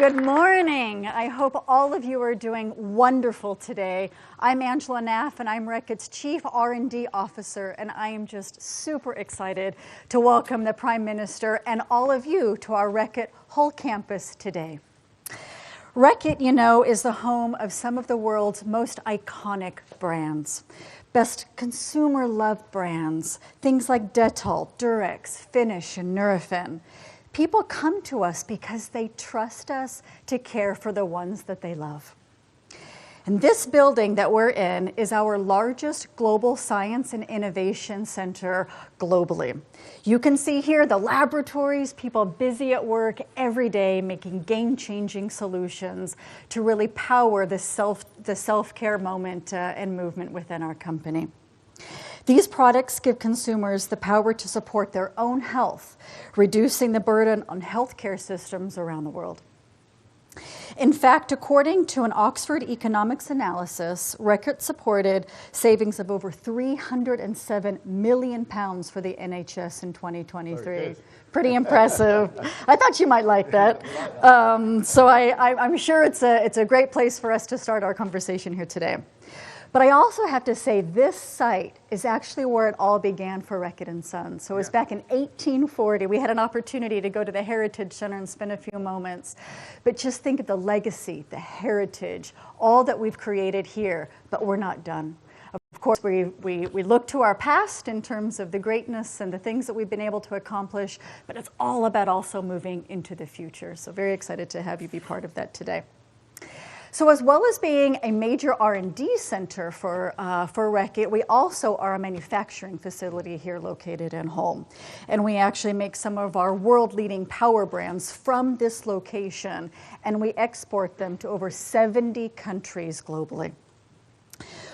Good morning. I hope all of you are doing wonderful today. I'm Angela Naff, and I'm Reckitt's Chief R&D Officer, and I am just super excited to welcome the Prime Minister and all of you to our Reckitt Hull campus today. Reckitt, you know, is the home of some of the world's most iconic brands. Best consumer-loved brands, things like Dettol, Durex, Finish, and Nurofen. People come to us because they trust us to care for the ones that they love. And this building that we're in is our largest global science and innovation center globally. You can see here the laboratories, people busy at work every day making game-changing solutions to really power the self-care moment and movement within our company. These products give consumers the power to support their own health, reducing the burden on healthcare systems around the world. In fact, according to an Oxford economics analysis, Reckitt supported savings of over £307 million for the NHS in 2023. Pretty impressive. I thought you might like that. So I'm sure it's a great place for us to start our conversation here today. But I also have to say this site is actually where it all began for Reckitt & Sons. So it was back in 1840. We had an opportunity to go to the Heritage Center and spend a few moments. But just think of the legacy, the heritage, all that we've created here, but we're not done. Of course, we look to our past in terms of the greatness and the things that we've been able to accomplish, but it's all about also moving into the future. So very excited to have you be part of that today. So as well as being a major R&D center for Reckitt, we also are a manufacturing facility here located in Hull. And we actually make some of our world-leading power brands from this location, and we export them to over 70 countries globally.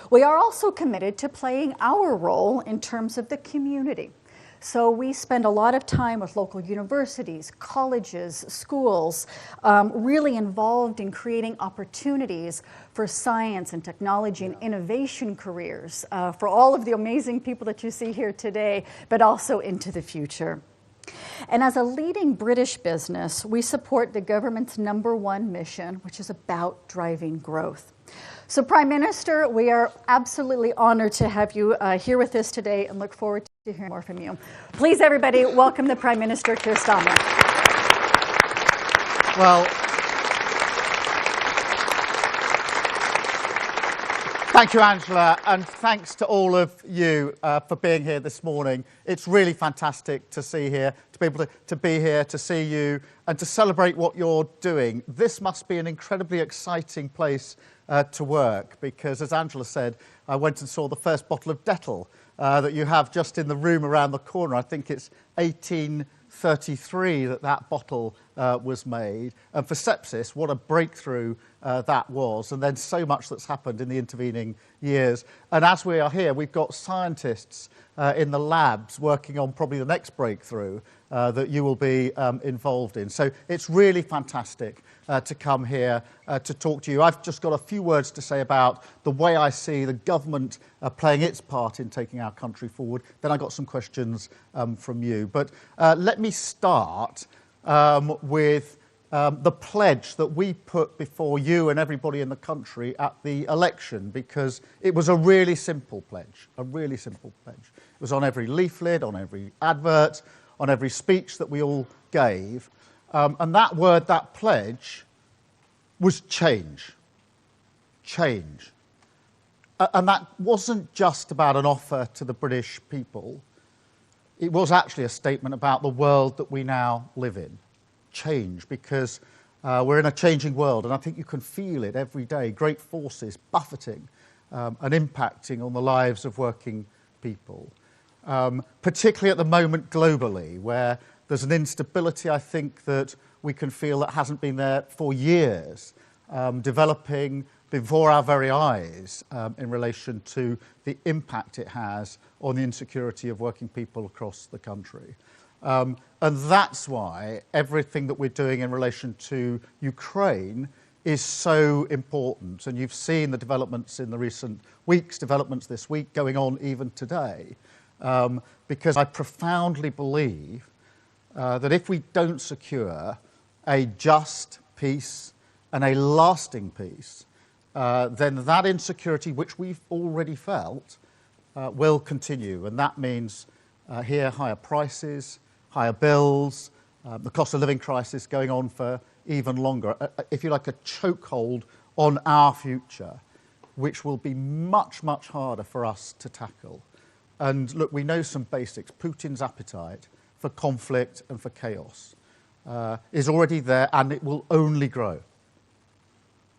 We are also committed to playing our role in terms of the community. So we spend a lot of time with local universities, colleges, schools, really involved in creating opportunities for science and technology and innovation careers for all of the amazing people that you see here today, but also into the future. And as a leading British business, we support the government's #1 mission, which is about driving growth. So Prime Minister, we are absolutely honored to have you here with us today and look forward to hearing more from you. Please, everybody, welcome the Prime Minister Keir Starmer. Well, thank you, Angela, and thanks to all of you for being here this morning. It's really fantastic to see here, to be able to be here, to see you, and to celebrate what you're doing. This must be an incredibly exciting place to work, because, as Angela said, I went and saw the first bottle of Dettol that you have just in the room around the corner. I think it's 1833 that bottle was made. And for sepsis, what a breakthrough that was. And then so much that's happened in the intervening years. And as we are here, we've got scientists in the labs working on probably the next breakthrough that you will be involved in. So it's really fantastic to come here to talk to you. I've just got a few words to say about the way I see the government playing its part in taking our country forward. Then I've got some questions from you. But let me start with the pledge that we put before you and everybody in the country at the election, because it was a really simple pledge, a really simple pledge. It was on every leaflet, on every advert, on every speech that we all gave. And that word, that pledge, was change. Change. And that wasn't just about an offer to the British people. It was actually a statement about the world that we now live in. Change, because we're in a changing world, and I think you can feel it every day. Great forces buffeting and impacting on the lives of working people. Particularly at the moment globally, where there's an instability, I think, that we can feel that hasn't been there for years, developing before our very eyes in relation to the impact it has on the insecurity of working people across the country. And that's why everything that we're doing in relation to Ukraine is so important. And you've seen the developments in the recent weeks, developments this week, going on even today. Because I profoundly believe that if we don't secure a just, peace, and a lasting peace, then that insecurity, which we've already felt, will continue. And that means here higher prices, higher bills, the cost of living crisis going on for even longer. If you like, a chokehold on our future, which will be much, much harder for us to tackle. And look, we know some basics. Putin's appetite for conflict and for chaos is already there, and it will only grow.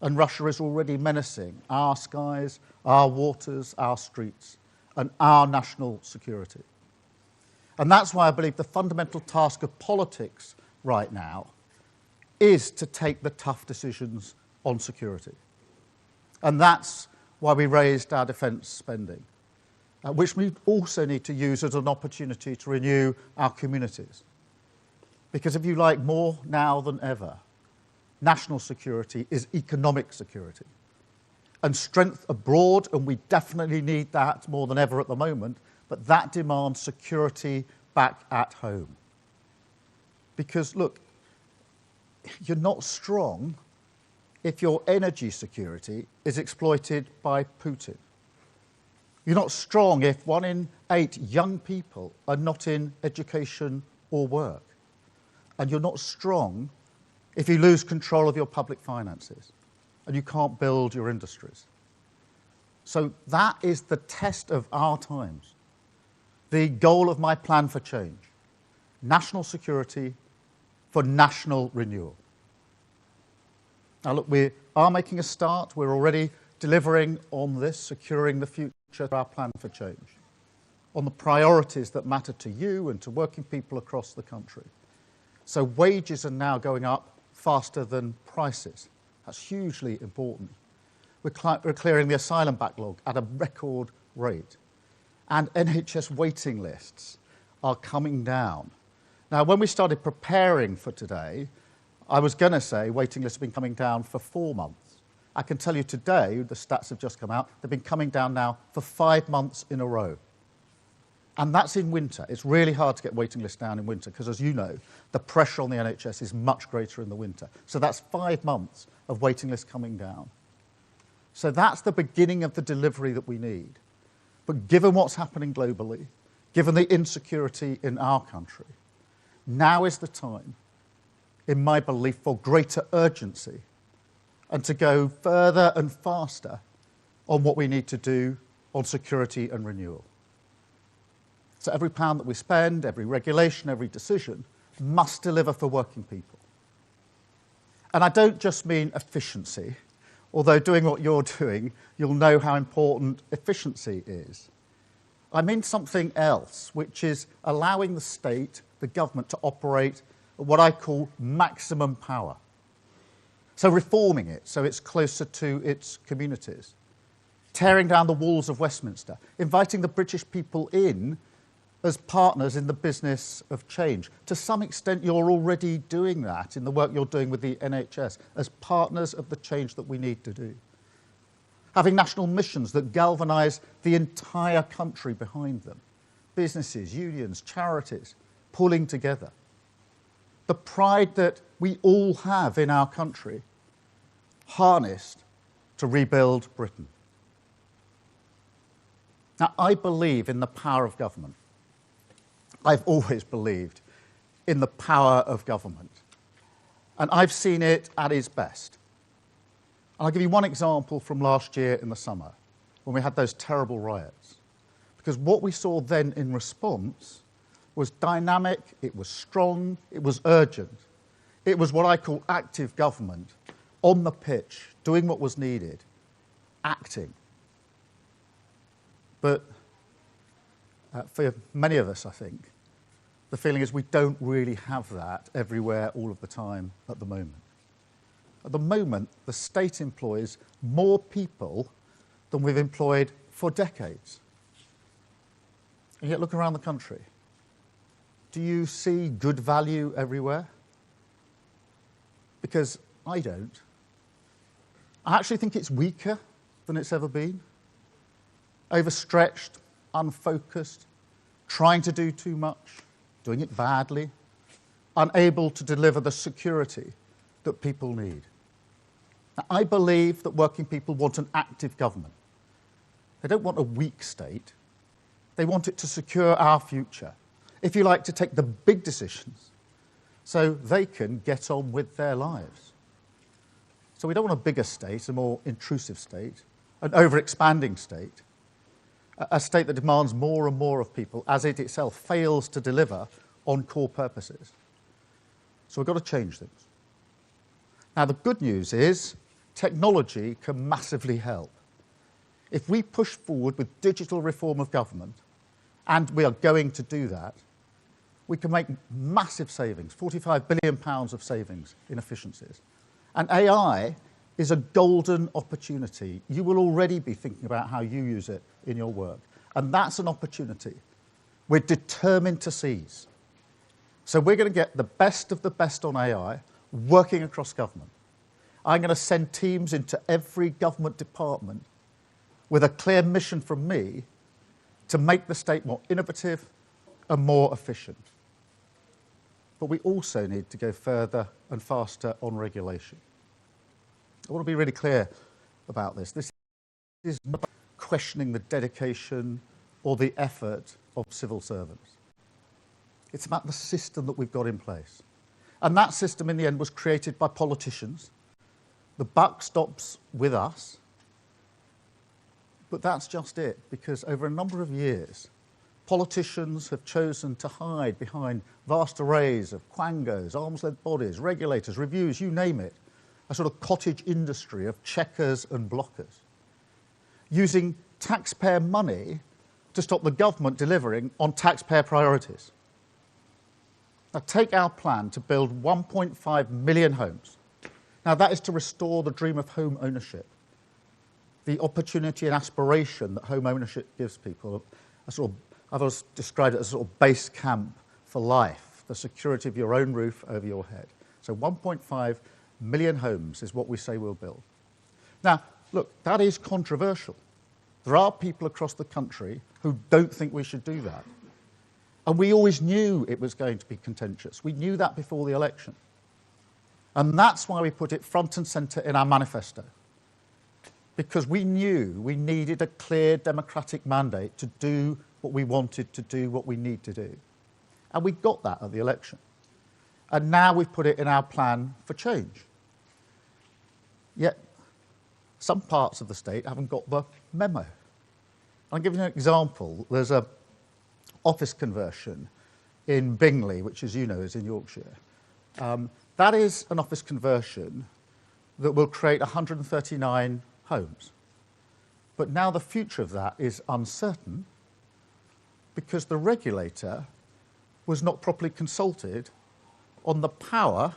And Russia is already menacing our skies, our waters, our streets, and our national security. And that's why I believe the fundamental task of politics right now is to take the tough decisions on security. And that's why we raised our defence spending, which we also need to use as an opportunity to renew our communities. Because if you like, more now than ever, national security is economic security. And strength abroad, and we definitely need that more than ever at the moment, but that demands security back at home. Because, look, you're not strong if your energy security is exploited by Putin. You're not strong if 1 in 8 young people are not in education or work. And you're not strong if you lose control of your public finances and you can't build your industries. So that is the test of our times. The goal of my plan for change: national security for national renewal. Now look, we are making a start. We're already delivering on this, securing the future of our plan for change, on the priorities that matter to you and to working people across the country. So wages are now going up faster than prices. That's hugely important. We're clearing the asylum backlog at a record rate. And NHS waiting lists are coming down. Now, when we started preparing for today, I was going to say waiting lists have been coming down for 4 months. I can tell you today, the stats have just come out, they've been coming down now for 5 months in a row. And that's in winter. It's really hard to get waiting lists down in winter because, as you know, the pressure on the NHS is much greater in the winter. So that's 5 months of waiting lists coming down. So that's the beginning of the delivery that we need. But given what's happening globally, given the insecurity in our country, now is the time, in my belief, for greater urgency and to go further and faster on what we need to do on security and renewal. So every pound that we spend, every regulation, every decision must deliver for working people. And I don't just mean efficiency, although doing what you're doing, you'll know how important efficiency is. I mean something else, which is allowing the state, the government, to operate at what I call maximum power. So reforming it so it's closer to its communities, tearing down the walls of Westminster, inviting the British people in as partners in the business of change. To some extent, you're already doing that in the work you're doing with the NHS, as partners of the change that we need to do. Having national missions that galvanise the entire country behind them. Businesses, unions, charities, pulling together. The pride that we all have in our country, harnessed to rebuild Britain. Now, I believe in the power of government. I've always believed in the power of government. And I've seen it at its best. And I'll give you one example from last year in the summer, when we had those terrible riots. Because what we saw then in response was dynamic, it was strong, it was urgent. It was what I call active government, on the pitch, doing what was needed, acting. But for many of us, I think, the feeling is we don't really have that everywhere all of the time at the moment. At the moment, the state employs more people than we've employed for decades. And yet look around the country. Do you see good value everywhere? Because I don't. I actually think it's weaker than it's ever been. Overstretched, unfocused, trying to do too much, doing it badly, unable to deliver the security that people need. Now, I believe that working people want an active government. They don't want a weak state. They want it to secure our future. If you like, to take the big decisions so they can get on with their lives. So we don't want a bigger state, a more intrusive state, an over-expanding state, a state that demands more and more of people as it itself fails to deliver on core purposes. So we've got to change things. Now, the good news is technology can massively help. If we push forward with digital reform of government, and we are going to do that, we can make massive savings, £45 billion of savings in efficiencies. And AI is a golden opportunity. You will already be thinking about how you use it in your work. And that's an opportunity we're determined to seize. So we're going to get the best of the best on AI working across government. I'm going to send teams into every government department with a clear mission from me to make the state more innovative and more efficient. But we also need to go further and faster on regulation. I want to be really clear about this. This is not questioning the dedication or the effort of civil servants. It's about the system that we've got in place. And that system, in the end, was created by politicians. The buck stops with us. But that's just it, because over a number of years, politicians have chosen to hide behind vast arrays of quangos, arms-length bodies, regulators, reviews, you name it, a sort of cottage industry of checkers and blockers, using taxpayer money to stop the government delivering on taxpayer priorities. Now, take our plan to build 1.5 million homes. Now, that is to restore the dream of home ownership, the opportunity and aspiration that home ownership gives people. I've always described it as a sort of base camp for life, the security of your own roof over your head. So 1.5 million homes is what we say we'll build. Now, look, that is controversial. There are people across the country who don't think we should do that. And we always knew it was going to be contentious. We knew that before the election. And that's why we put it front and centre in our manifesto. Because we knew we needed a clear democratic mandate to do what we wanted to do, what we need to do. And we got that at the election. And now we've put it in our plan for change. Yet, some parts of the state haven't got the memo. I'll give you an example. There's an office conversion in Bingley, which, as you know, is in Yorkshire. That is an office conversion that will create 139 homes. But now the future of that is uncertain because the regulator was not properly consulted on the power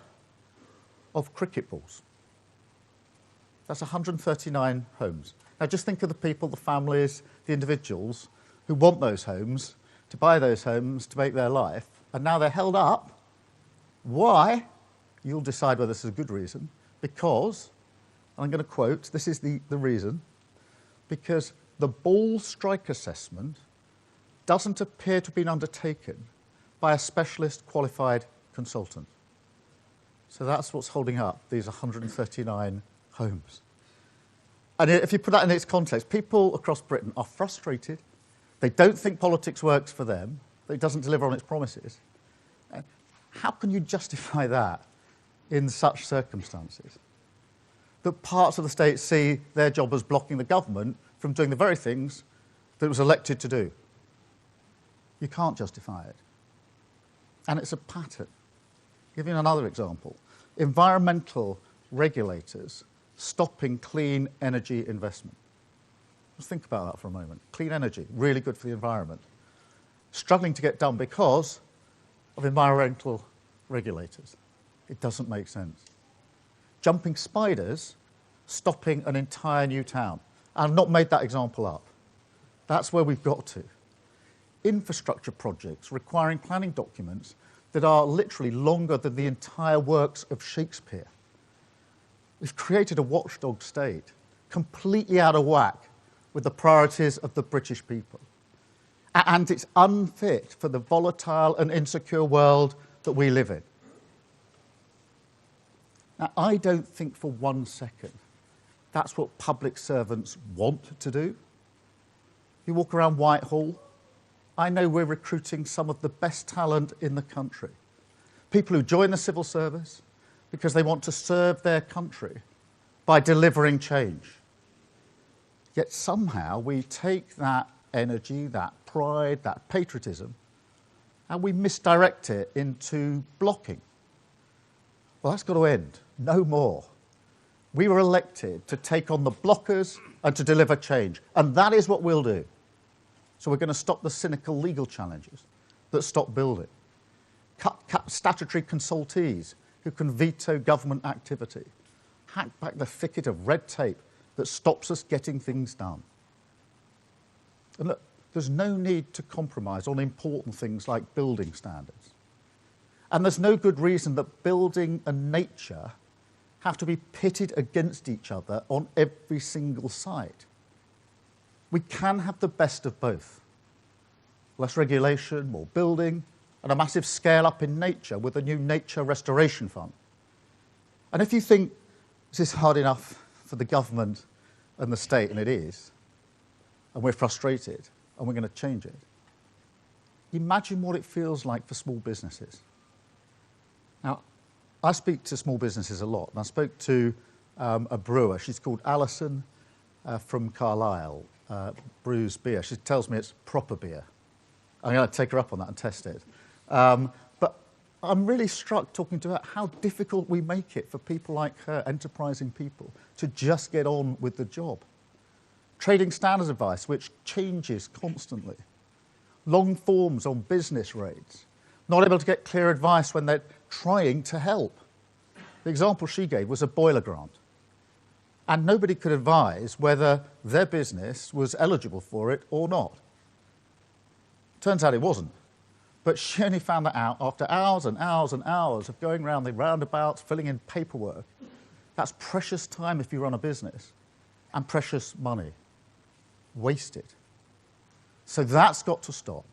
of cricket balls. That's 139 homes. Now just think of the people, the families, the individuals who want those homes, to buy those homes, to make their life, and now they're held up. Why? You'll decide whether this is a good reason. Because, and I'm going to quote, this is the reason, because the ball strike assessment doesn't appear to have been undertaken by a specialist qualified consultant. So that's what's holding up these 139 homes. And if you put that in its context, people across Britain are frustrated. They don't think politics works for them. That it doesn't deliver on its promises. How can you justify that in such circumstances? That parts of the state see their job as blocking the government from doing the very things that it was elected to do. You can't justify it. And it's a pattern. I'll give you another example. Environmental regulators stopping clean energy investment. Just think about that for a moment. Clean energy, really good for the environment. Struggling to get done because of environmental regulators. It doesn't make sense. Jumping spiders, stopping an entire new town. I've not made that example up. That's where we've got to. Infrastructure projects requiring planning documents that are literally longer than the entire works of Shakespeare. We've created a watchdog state, completely out of whack with the priorities of the British people. And it's unfit for the volatile and insecure world that we live in. Now, I don't think for 1 second that's what public servants want to do. You walk around Whitehall, I know we're recruiting some of the best talent in the country. People who join the civil service because they want to serve their country by delivering change. Yet somehow we take that energy, that pride, that patriotism, and we misdirect it into blocking. Well, that's got to end. No more. We were elected to take on the blockers and to deliver change, and that is what we'll do. So we're going to stop the cynical legal challenges that stop building, cut statutory consultees who can veto government activity, hack back the thicket of red tape that stops us getting things done. And look, there's no need to compromise on important things like building standards. And there's no good reason that building and nature have to be pitted against each other on every single site. We can have the best of both. Less regulation, more building, and a massive scale up in nature with a new nature restoration fund. And if you think this is hard enough for the government and the state, and it is, and we're frustrated, and we're going to change it, imagine what it feels like for small businesses. Now, I speak to small businesses a lot, and I spoke to a brewer. She's called Alison from Carlisle, brews beer. She tells me it's proper beer. I'm going to take her up on that and test it. But I'm really struck talking to her how difficult we make it for people like her, enterprising people, to just get on with the job. Trading standards advice, which changes constantly. Long forms on business rates. Not able to get clear advice when they're trying to help. The example she gave was a boiler grant. And nobody could advise whether their business was eligible for it or not. Turns out it wasn't. But she only found that out after hours and hours and hours of going around the roundabouts, filling in paperwork. That's precious time if you run a business, and precious money. Wasted. So that's got to stop.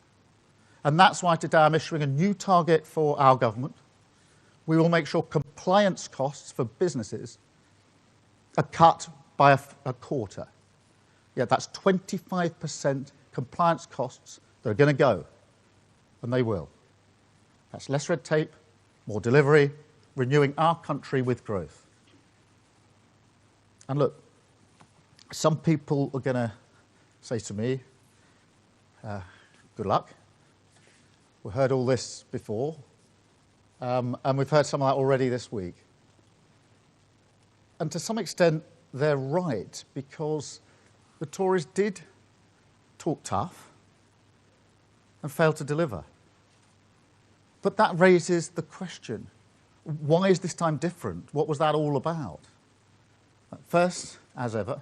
And that's why today I'm issuing a new target for our government. We will make sure compliance costs for businesses are cut by a quarter. Yeah, that's 25% compliance costs that are going to go, and they will. That's less red tape, more delivery, renewing our country with growth. And look, some people are going to say to me, good luck. We've heard all this before, and we've heard some of that already this week. And to some extent, they're right, because the Tories did talk tough and failed to deliver. But that raises the question, why is this time different? What was that all about? First, as ever,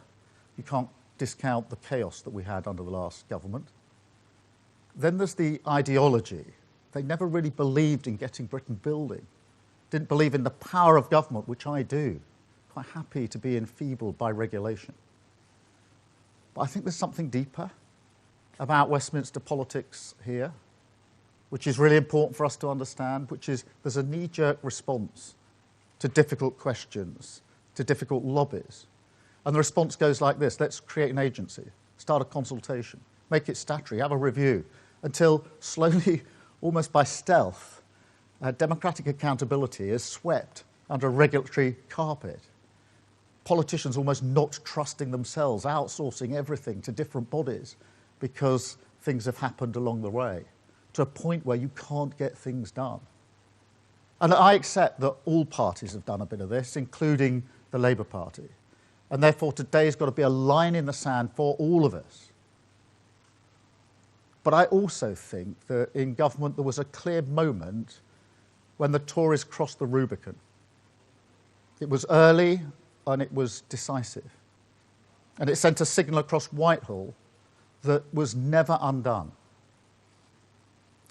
you can't discount the chaos that we had under the last government. Then there's the ideology. They never really believed in getting Britain building. Didn't believe in the power of government, which I do. Quite happy to be enfeebled by regulation. But I think there's something deeper about Westminster politics here, which is really important for us to understand, which is there's a knee-jerk response to difficult questions, to difficult lobbies. And the response goes like this: let's create an agency, start a consultation, make it statutory, have a review, until slowly, almost by stealth, democratic accountability is swept under a regulatory carpet. Politicians almost not trusting themselves, outsourcing everything to different bodies because things have happened along the way, to a point where you can't get things done. And I accept that all parties have done a bit of this, including the Labour Party. And therefore today's got to be a line in the sand for all of us. But I also think that in government there was a clear moment when the Tories crossed the Rubicon. It was early and it was decisive. And it sent a signal across Whitehall that was never undone.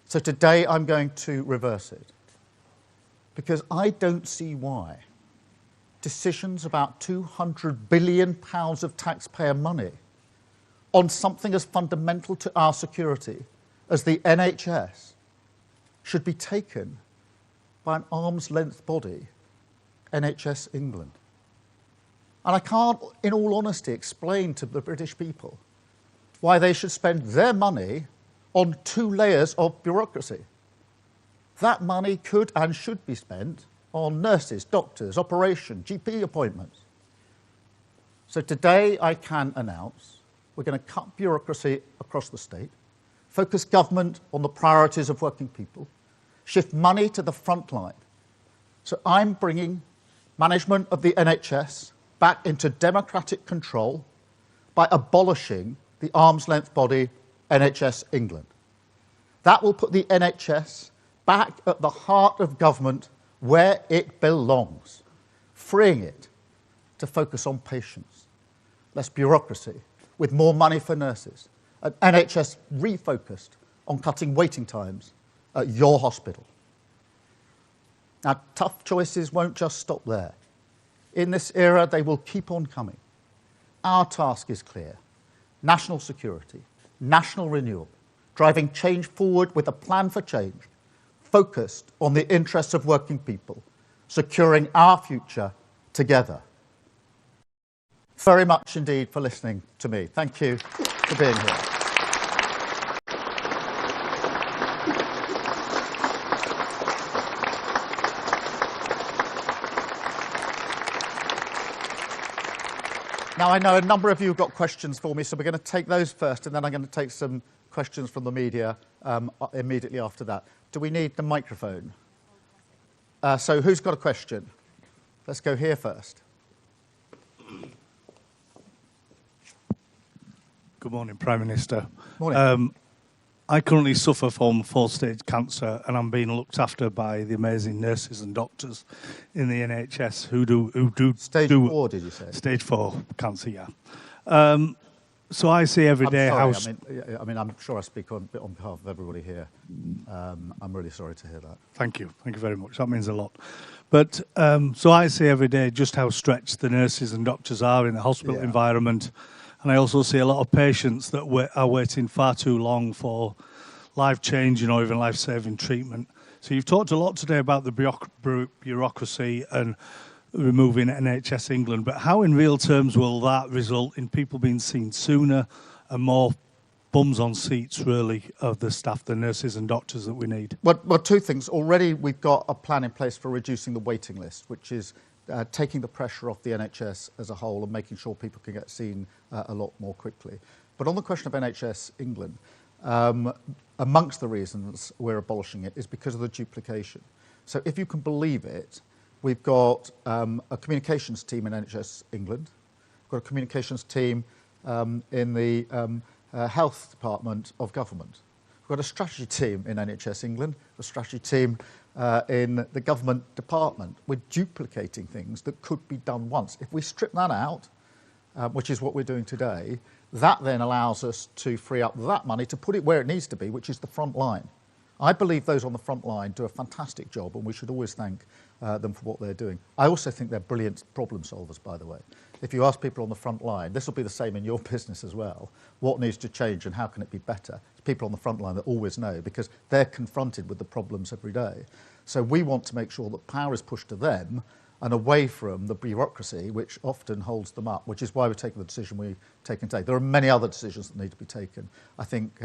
So today I'm going to reverse it, because I don't see why decisions about £200 billion of taxpayer money on something as fundamental to our security as the NHS should be taken by an arm's length body NHS England. And I can't, in all honesty, explain to the British people why they should spend their money on 2 layers of bureaucracy. That money could and should be spent on nurses, doctors, operation, GP appointments. So today I can announce we're going to cut bureaucracy across the state, focus government on the priorities of working people, shift money to the front line. So I'm bringing management of the NHS back into democratic control by abolishing the arm's-length body NHS England. That will put the NHS back at the heart of government where it belongs, freeing it to focus on patients, less bureaucracy, with more money for nurses, an NHS refocused on cutting waiting times at your hospital. Now, tough choices won't just stop there. In this era, they will keep on coming. Our task is clear: national security, national renewal, driving change forward with a plan for change, focused on the interests of working people, securing our future together. Very much indeed for listening to me. Thank you for being here. Now, I know a number of you have got questions for me, so we're going to take those first, and then I'm going to take some questions from the media immediately after that. Do we need the microphone? So who's got a question? Let's go here first. Good morning, Prime Minister. Morning. I currently suffer from 4-stage cancer, and I'm being looked after by the amazing nurses and doctors in the NHS who do Stage 4, did you say? Stage 4 cancer, yeah. So I see every day how... I mean, I'm sure I speak on behalf of everybody here. I'm really sorry to hear that. Thank you very much. That means a lot. But so I see every day just how stretched the nurses and doctors are in the hospital environment. And I also see a lot of patients that are waiting far too long for life-changing or even life-saving treatment. So you've talked a lot today about the bureaucracy and removing NHS England, but how in real terms will that result in people being seen sooner and more bums on seats, really, of the staff, the nurses and doctors that we need? Well, 2 things. Already we've got a plan in place for reducing the waiting list, which is taking the pressure off the NHS as a whole and making sure people can get seen a lot more quickly. But on the question of NHS England, amongst the reasons we're abolishing it is because of the duplication. So if you can believe it, we've got a communications team in NHS England, we've got a communications team in the health department of government. We've got a strategy team in NHS England, a strategy team in the government department. We're duplicating things that could be done once. If we strip that out, which is what we're doing today, that then allows us to free up that money to put it where it needs to be, which is the front line. I believe those on the front line do a fantastic job, and we should always thank them for what they're doing. I also think they're brilliant problem solvers, by the way. If you ask people on the front line, this will be the same in your business as well, what needs to change and how can it be better? It's people on the front line that always know, because they're confronted with the problems every day. So we want to make sure that power is pushed to them and away from the bureaucracy, which often holds them up, which is why we're taking the decision we've taken today. There are many other decisions that need to be taken. I think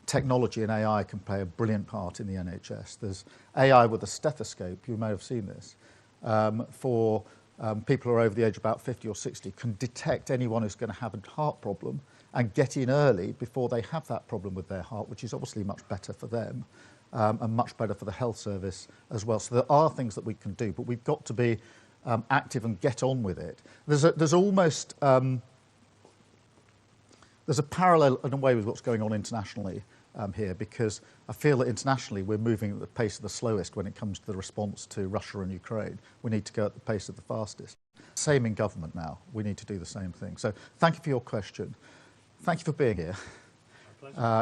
technology and AI can play a brilliant part in the NHS. There's AI with a stethoscope, you may have seen this, for people who are over the age of about 50 or 60, can detect anyone who's going to have a heart problem and get in early before they have that problem with their heart, which is obviously much better for them and much better for the health service as well. So there are things that we can do, but we've got to be active and get on with it. There's almost there's a parallel in a way with what's going on internationally here, because I feel that internationally we're moving at the pace of the slowest when it comes to the response to Russia and Ukraine. We need to go at the pace of the fastest. Same in government now. We need to do the same thing. So thank you for your question. Thank you for being here.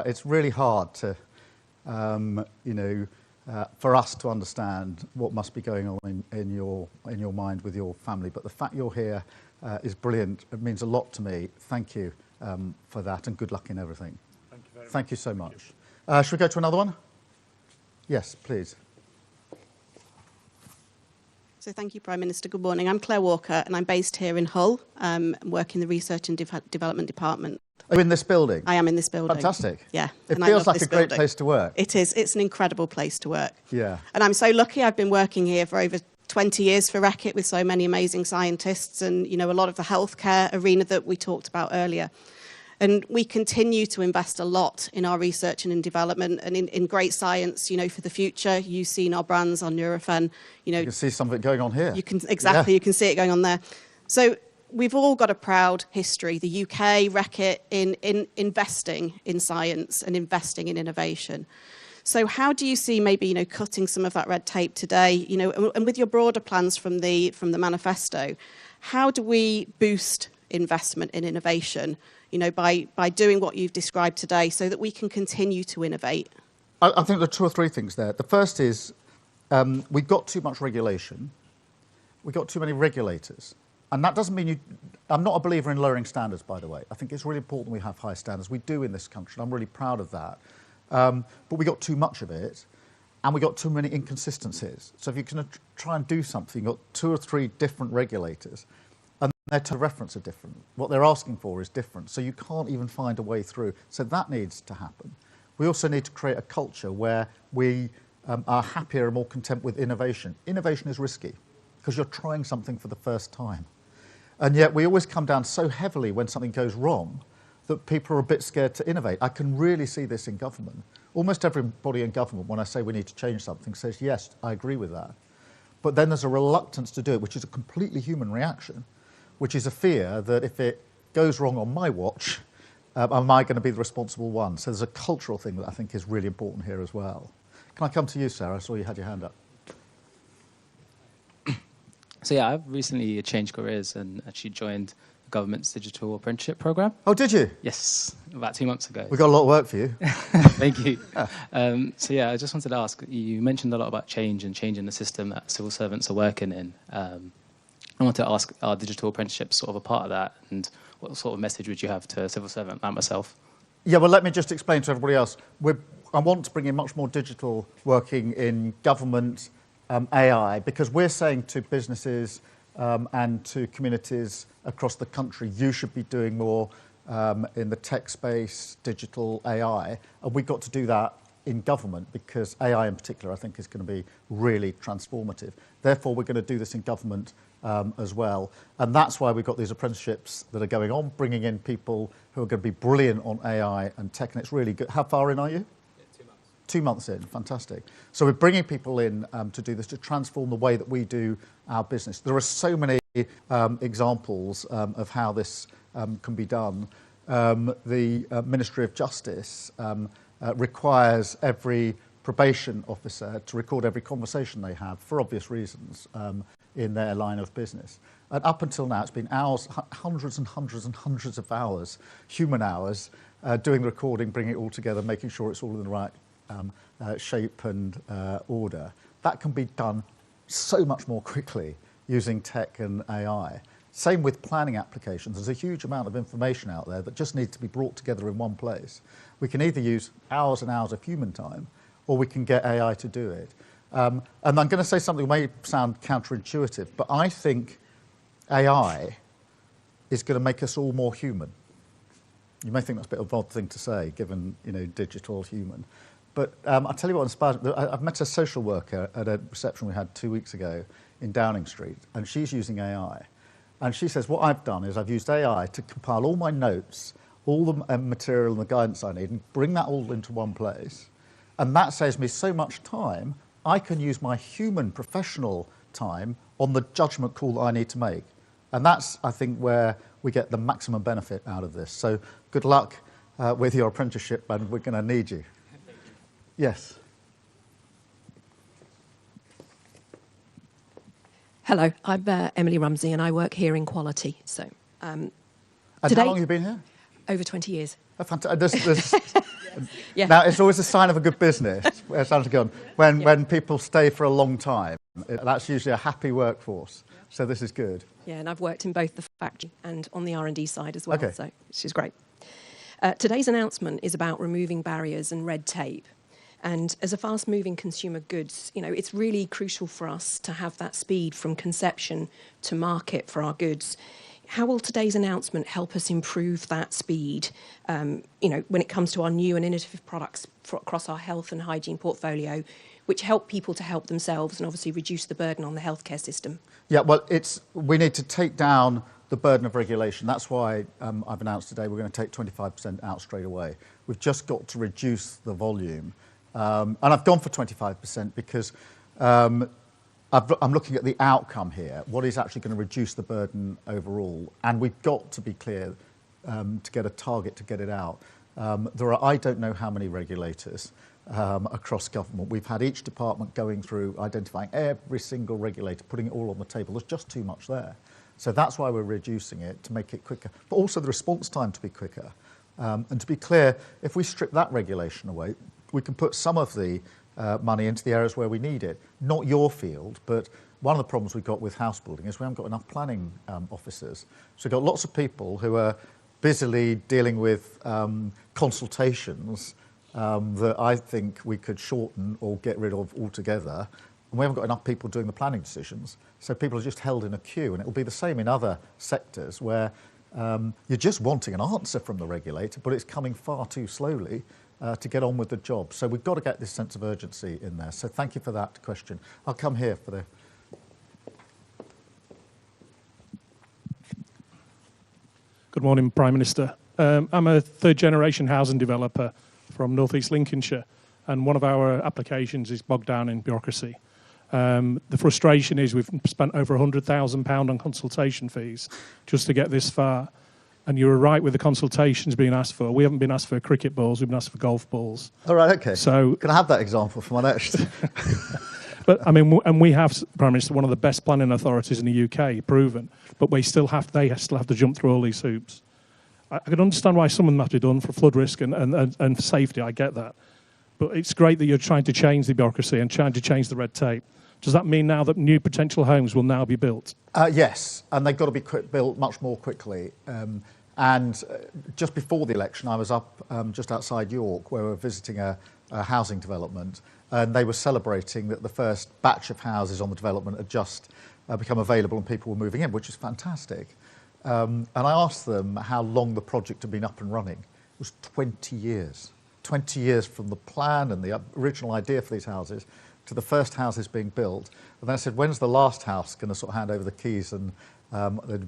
It's really hard to, for us to understand what must be going on in your mind with your family. But the fact you're here is brilliant. It means a lot to me. Thank you for that, and good luck in everything. Thank you very much. Thank you so much. Should we go to another one? Yes, please. So thank you, Prime Minister. Good morning. I'm Claire Walker, and I'm based here in Hull, work in the Research and Development Department. Are you in this building? I am in this building. Fantastic. Yeah. It feels like a great place to work. It is. It's an incredible place to work. Yeah. And I'm so lucky. I've been working here for over 20 years for Reckitt with so many amazing scientists and, you know, a lot of the healthcare arena that we talked about earlier. And we continue to invest a lot in our research and in development and in great science, you know, for the future. You've seen our brands on Nurofen, you know. You can see some of it going on here. You can, exactly, you can see it going on there. So we've all got a proud history, the UK, Reckitt, in investing in science and investing in innovation. So how do you see maybe, you know, cutting some of that red tape today, you know, and with your broader plans from the manifesto, how do we boost investment in innovation, you know, by doing what you've described today so that we can continue to innovate? I think there are two or three things there. The first is we've got too much regulation. We've got too many regulators. And that doesn't mean I'm not a believer in lowering standards, by the way. I think it's really important we have high standards. We do in this country, and I'm really proud of that. But we got too much of it, and we got too many inconsistencies. So if you're going to try and do something, you've got 2 or 3 different regulators, and their terms of reference are different. What they're asking for is different. So you can't even find a way through. So that needs to happen. We also need to create a culture where we are happier and more content with innovation. Innovation is risky because you're trying something for the first time. And yet we always come down so heavily when something goes wrong that people are a bit scared to innovate. I can really see this in government. Almost everybody in government, when I say we need to change something, says, yes, I agree with that. But then there's a reluctance to do it, which is a completely human reaction, which is a fear that if it goes wrong on my watch, am I going to be the responsible one? So there's a cultural thing that I think is really important here as well. Can I come to you, Sarah? I saw you had your hand up. So yeah, I've recently changed careers and actually joined the government's digital apprenticeship program. Oh, did you? Yes, about 2 months ago. We've got a lot of work for you. Thank you. So yeah, I just wanted to ask, you mentioned a lot about change and changing the system that civil servants are working in. I want to ask, are digital apprenticeships sort of a part of that? And what sort of message would you have to a civil servant like myself? Yeah, well, let me just explain to everybody else. I want to bring in much more digital working in government, AI, because we're saying to businesses and to communities across the country, you should be doing more in the tech space, digital AI, and we've got to do that in government because AI in particular I think is going to be really transformative. Therefore, we're going to do this in government as well, and that's why we've got these apprenticeships that are going on, bringing in people who are going to be brilliant on AI and tech, and it's really good. How far in are you? 2 months in, fantastic. So we're bringing people in to do this, to transform the way that we do our business. There are so many examples of how this can be done. The Ministry of Justice requires every probation officer to record every conversation they have, for obvious reasons, in their line of business. And up until now, it's been hours, hundreds and hundreds and hundreds of hours, human hours, doing the recording, bringing it all together, making sure it's all in the right shape and order. That can be done so much more quickly using tech and AI. Same with planning applications. There's a huge amount of information out there that just needs to be brought together in one place. We can either use hours and hours of human time, or we can get AI to do it. And I'm going to say something that may sound counterintuitive, but I think AI is going to make us all more human. You may think that's a bit of an odd thing to say, given, you know, digital human. But I'll tell you what inspired me. I've met a social worker at a reception we had 2 weeks ago in Downing Street, and she's using AI. And she says, what I've done is I've used AI to compile all my notes, all the material and the guidance I need, and bring that all into one place. And that saves me so much time, I can use my human professional time on the judgment call that I need to make. And that's, I think, where we get the maximum benefit out of this. So good luck with your apprenticeship, and we're going to need you. Yes. Hello, I'm Emily Rumsey, and I work here in quality. So, And today, how long have you been here? over 20 years. Oh, fantastic. Yeah. Now, it's always a sign of a good business when people stay for a long time. That's usually a happy workforce. So this is good. Yeah, and I've worked in both the factory and on the R&D side as well, Okay. so which is great. Today's announcement is about removing barriers and red tape. And as a fast-moving consumer goods, you know, it's really crucial for us to have that speed from conception to market for our goods. How will today's announcement help us improve that speed, you know, when it comes to our new and innovative products across our health and hygiene portfolio, which help people to help themselves and obviously reduce the burden on the healthcare system? Yeah, well, we need to take down the burden of regulation. That's why I've announced today we're going to take 25% out straight away. We've just got to reduce the volume. And I've gone for 25% because I'm looking at the outcome here, what is actually going to reduce the burden overall. And we've got to be clear to get a target to get it out. There are, I don't know how many regulators across government. We've had each department going through, identifying every single regulator, putting it all on the table. There's just too much there. So that's why we're reducing it, to make it quicker. But also the response time to be quicker. And to be clear, if we strip that regulation away, we can put some of the money into the areas where we need it. Not your field, but one of the problems we've got with house building is we haven't got enough planning officers. So we've got lots of people who are busily dealing with consultations that I think we could shorten or get rid of altogether. And we haven't got enough people doing the planning decisions. So people are just held in a queue. And it will be the same in other sectors where you're just wanting an answer from the regulator, but it's coming far too slowly to get on with the job. So we've got to get this sense of urgency in there. So thank you for that question. I'll come here for the... Good morning, Prime Minister. I'm a third-generation housing developer from North East Lincolnshire, and one of our applications is bogged down in bureaucracy. The frustration is we've spent over £100,000 on consultation fees just to get this far. And you were right with the consultations being asked for. We haven't been asked for cricket balls, we've been asked for golf balls. All right, OK. So, can I have that example for my next? But, I mean, and we have, Prime Minister, one of the best planning authorities in the UK, proven, but they still have to jump through all these hoops. I can understand why some of them have to be done for flood risk and safety, I get that. But it's great that you're trying to change the bureaucracy and trying to change the red tape. Does that mean now that new potential homes will now be built? Yes, and they've got to be built much more quickly. And just before the election, I was up just outside York, where we were visiting a housing development, and they were celebrating that the first batch of houses on the development had just become available and people were moving in, which is fantastic. And I asked them how long the project had been up and running. It was 20 years. 20 years from the plan and the original idea for these houses to the first houses being built. And then I said, when's the last house going to sort of hand over the keys and the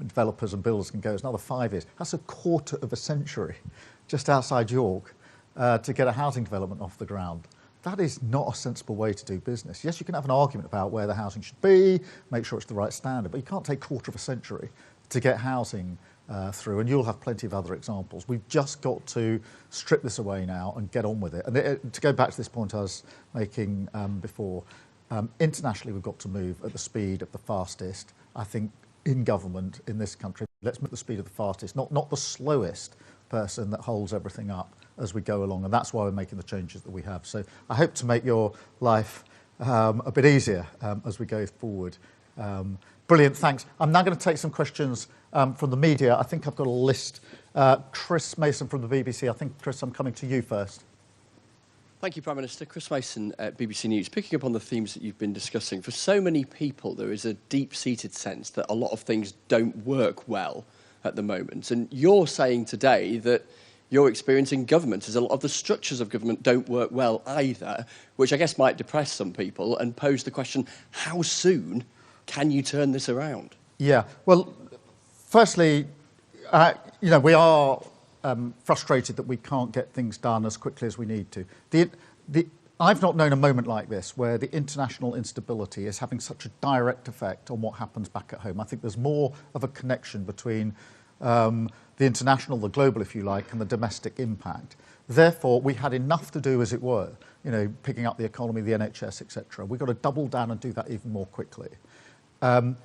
developers and builders can go? It's another 5 years. That's a quarter of a century just outside York to get a housing development off the ground. That is not a sensible way to do business. Yes, you can have an argument about where the housing should be, make sure it's the right standard, but you can't take a quarter of a century to get housing through, and you'll have plenty of other examples. We've just got to strip this away now and get on with it. And to go back to this point I was making before, internationally we've got to move at the speed of the fastest. I think in government in this country, let's move at the speed of the fastest, not the slowest person that holds everything up as we go along, and that's why we're making the changes that we have. So I hope to make your life a bit easier as we go forward. Brilliant, thanks. I'm now going to take some questions from the media. I think I've got a list. Chris Mason from the BBC. I think, Chris, I'm coming to you first. Thank you, Prime Minister. Chris Mason at BBC News. Picking up on the themes that you've been discussing, for so many people there is a deep-seated sense that a lot of things don't work well at the moment. And you're saying today that your experience in government is a lot of the structures of government don't work well either, which I guess might depress some people and pose the question, how soon can you turn this around? Yeah, well, firstly, we are frustrated that we can't get things done as quickly as we need to. I've not known a moment like this where the international instability is having such a direct effect on what happens back at home. I think there's more of a connection between the international, the global, if you like, and the domestic impact. Therefore, we had enough to do, as it were, picking up the economy, the NHS, etc. We've got to double down and do that even more quickly. I'm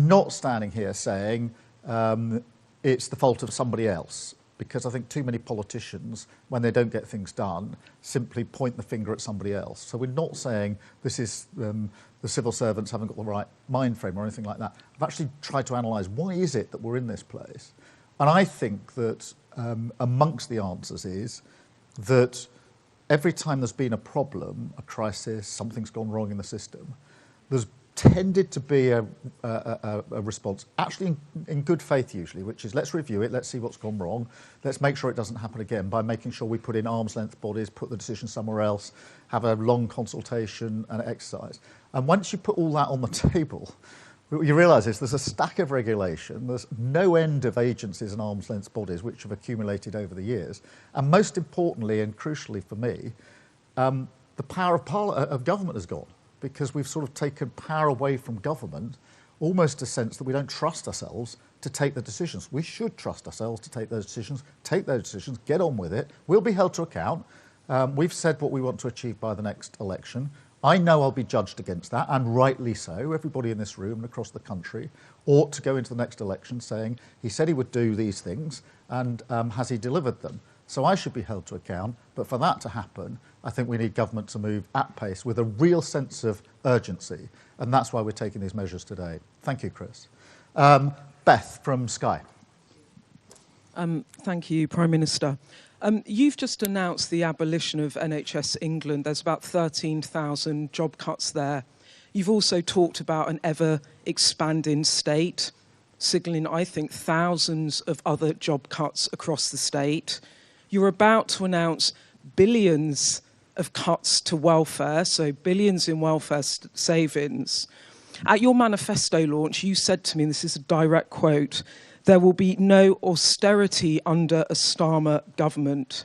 not standing here saying it's the fault of somebody else, because I think too many politicians, when they don't get things done, simply point the finger at somebody else. So we're not saying this is the civil servants haven't got the right mind frame or anything like that. I've actually tried to analyse why is it that we're in this place. And I think that amongst the answers is that every time there's been a problem, a crisis, something's gone wrong in the system, there's tended to be a response, actually in good faith usually, which is let's review it, let's see what's gone wrong, let's make sure it doesn't happen again by making sure we put in arm's length bodies, put the decision somewhere else, have a long consultation and exercise. And once you put all that on the table, what you realise is there's a stack of regulation, there's no end of agencies and arm's length bodies which have accumulated over the years, and most importantly and crucially for me, the power of government has gone, because we've sort of taken power away from government, almost a sense that we don't trust ourselves to take the decisions. We should trust ourselves to take those decisions, get on with it. We'll be held to account. We've said what we want to achieve by the next election. I know I'll be judged against that, and rightly so. Everybody in this room and across the country ought to go into the next election saying he said he would do these things, and has he delivered them? So I should be held to account, but for that to happen, I think we need government to move at pace with a real sense of urgency, and that's why we're taking these measures today. Thank you, Chris. Beth from Sky. Thank you, Prime Minister. You've just announced the abolition of NHS England. There's about 13,000 job cuts there. You've also talked about an ever-expanding state, signalling, I think, thousands of other job cuts across the state. You're about to announce billions of cuts to welfare, so billions in welfare savings. At your manifesto launch, you said to me, and this is a direct quote, there will be no austerity under a Starmer government.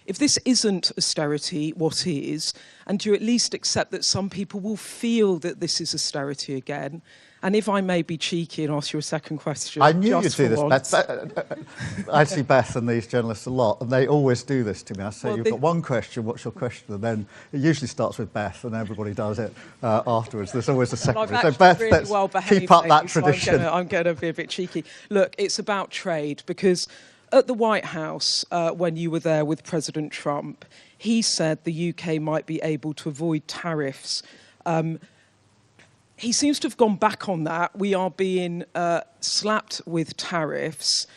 If this isn't austerity, what is? And do you at least accept that some people will feel that this is austerity again? And if I may be cheeky and ask you a second question. I knew you'd do this, Beth. I see Beth and these journalists a lot, and they always do this to me. I say, you've got one question, what's your question? And then it usually starts with Beth, and everybody does it afterwards. There's always a second one. So Beth, really let's keep up that tradition. So I'm going to be a bit cheeky. Look, it's about trade, because at the White House, when you were there with President Trump, he said the UK might be able to avoid tariffs. He seems to have gone back on that. We are being slapped with tariffs.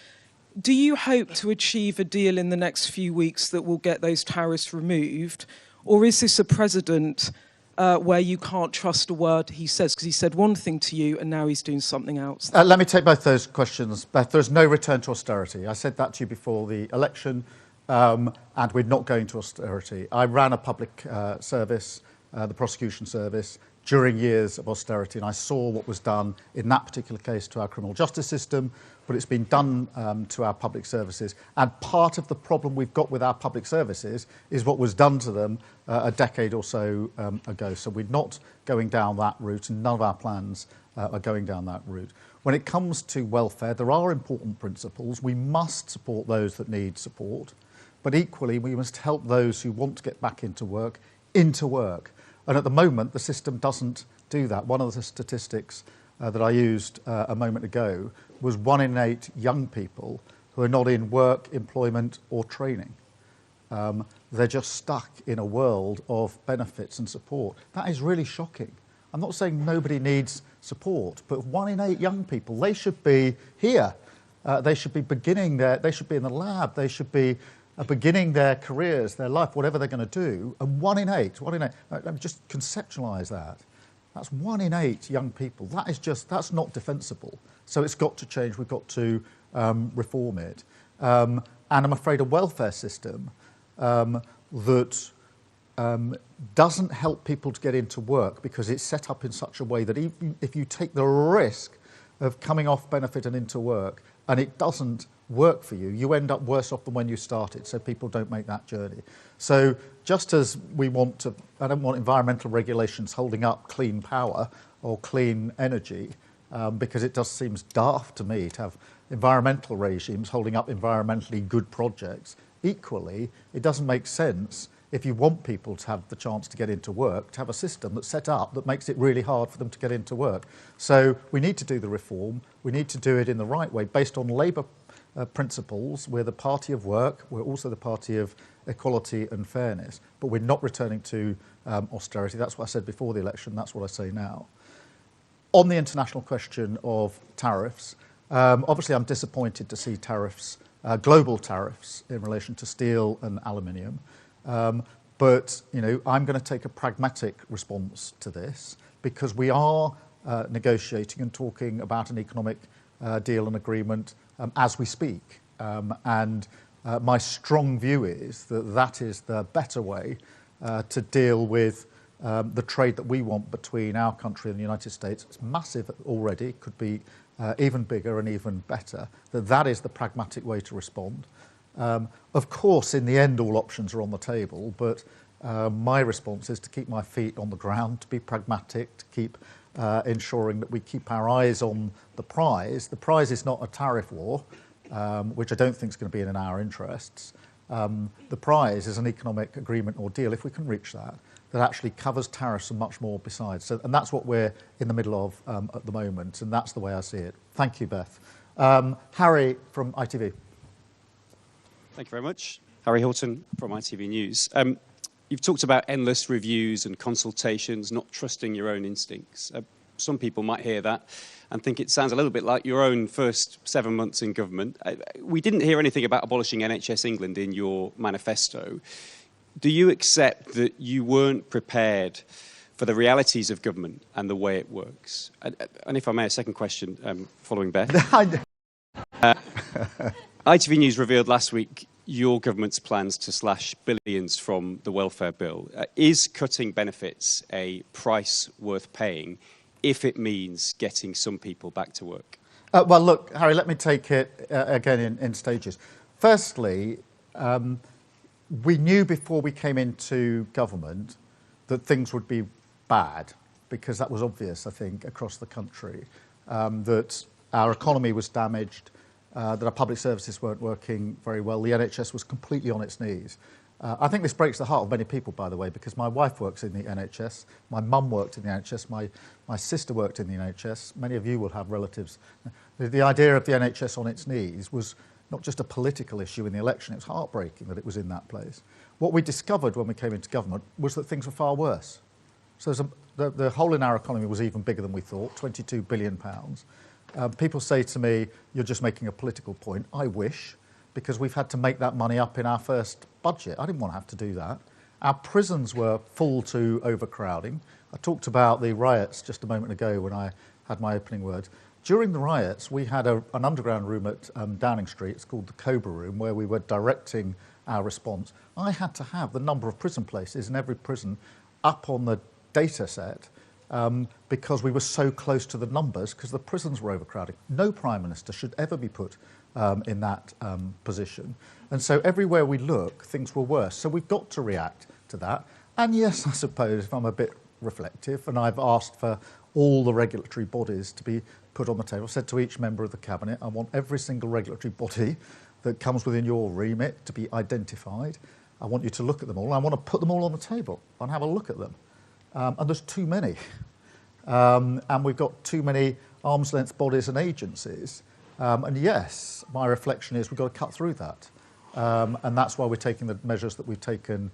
Do you hope to achieve a deal in the next few weeks that will get those tariffs removed? Or is this a president where you can't trust a word he says? Because he said one thing to you and now he's doing something else. Let me take both those questions. Beth, there's no return to austerity. I said that to you before the election, and we're not going to austerity. I ran a public service, the prosecution service, during years of austerity, and I saw what was done in that particular case to our criminal justice system, but it's been done to our public services. And part of the problem we've got with our public services is what was done to them a decade or so ago. So we're not going down that route, and none of our plans are going down that route. When it comes to welfare, there are important principles. We must support those that need support, but equally we must help those who want to get back into work. And at the moment, the system doesn't do that. One of the statistics that I used a moment ago was 1 in 8 young people who are not in work, employment or training. They're just stuck in a world of benefits and support. That is really shocking. I'm not saying nobody needs support, but 1 in 8 young people, they should be here. They should be they should be in the lab, they should be beginning their careers, their life, whatever they're going to do, and 1 in 8, let me just conceptualise that. That's 1 in 8 young people. That's not defensible. So it's got to change. We've got to reform it. And I'm afraid a welfare system that doesn't help people to get into work because it's set up in such a way that even if you take the risk of coming off benefit and into work, and it doesn't work for you, you end up worse off than when you started, so people don't make that journey. So just as we want to, I don't want environmental regulations holding up clean power or clean energy, because it just seems daft to me to have environmental regimes holding up environmentally good projects. Equally, it doesn't make sense if you want people to have the chance to get into work, to have a system that's set up that makes it really hard for them to get into work. So we need to do the reform. We need to do it in the right way, based on Labour principles. We're the party of work. We're also the party of equality and fairness. But we're not returning to austerity. That's what I said before the election. That's what I say now. On the international question of tariffs, obviously I'm disappointed to see tariffs, global tariffs, in relation to steel and aluminium. But, you know, I'm going to take a pragmatic response to this because we are negotiating and talking about an economic deal and agreement as we speak. My strong view is that that is the better way to deal with the trade that we want between our country and the United States. It's massive already, could be even bigger and even better. That is the pragmatic way to respond. Of course, in the end, all options are on the table, but my response is to keep my feet on the ground, to be pragmatic, to keep ensuring that we keep our eyes on the prize. The prize is not a tariff war, which I don't think is going to be in our interests. The prize is an economic agreement or deal, if we can reach that, that actually covers tariffs and much more besides. So, and that's what we're in the middle of at the moment, and that's the way I see it. Thank you, Beth. Harry from ITV. Thank you very much. Harry Hilton from ITV News. You've talked about endless reviews and consultations, not trusting your own instincts. Some people might hear that and think it sounds a little bit like your own first 7 months in government. We didn't hear anything about abolishing NHS England in your manifesto. Do you accept that you weren't prepared for the realities of government and the way it works? And if I may, a second question following Beth. ITV News revealed last week your government's plans to slash billions from the welfare bill. Is cutting benefits a price worth paying if it means getting some people back to work? Well, look, Harry, let me take it again in stages. Firstly, we knew before we came into government that things would be bad, because that was obvious, I think, across the country, that our economy was damaged, that our public services weren't working very well. The NHS was completely on its knees. I think this breaks the heart of many people, by the way, because my wife works in the NHS, my mum worked in the NHS, my sister worked in the NHS, many of you will have relatives. The idea of the NHS on its knees was not just a political issue in the election, it was heartbreaking that it was in that place. What we discovered when we came into government was that things were far worse. So the hole in our economy was even bigger than we thought, £22 billion. People say to me, you're just making a political point. I wish, because we've had to make that money up in our first budget. I didn't want to have to do that. Our prisons were full to overcrowding. I talked about the riots just a moment ago when I had my opening words. During the riots, we had an underground room at Downing Street, it's called the Cobra Room, where we were directing our response. I had to have the number of prison places in every prison up on the data set because we were so close to the numbers, because the prisons were overcrowding. No Prime Minister should ever be put in that position. And so everywhere we look, things were worse. So we've got to react to that. And yes, I suppose, if I'm a bit reflective, and I've asked for all the regulatory bodies to be put on the table, I said to each member of the Cabinet, I want every single regulatory body that comes within your remit to be identified. I want you to look at them all. I want to put them all on the table and have a look at them. And there's too many. And we've got too many arm's length bodies and agencies. And yes, my reflection is we've got to cut through that. And that's why we're taking the measures that we've taken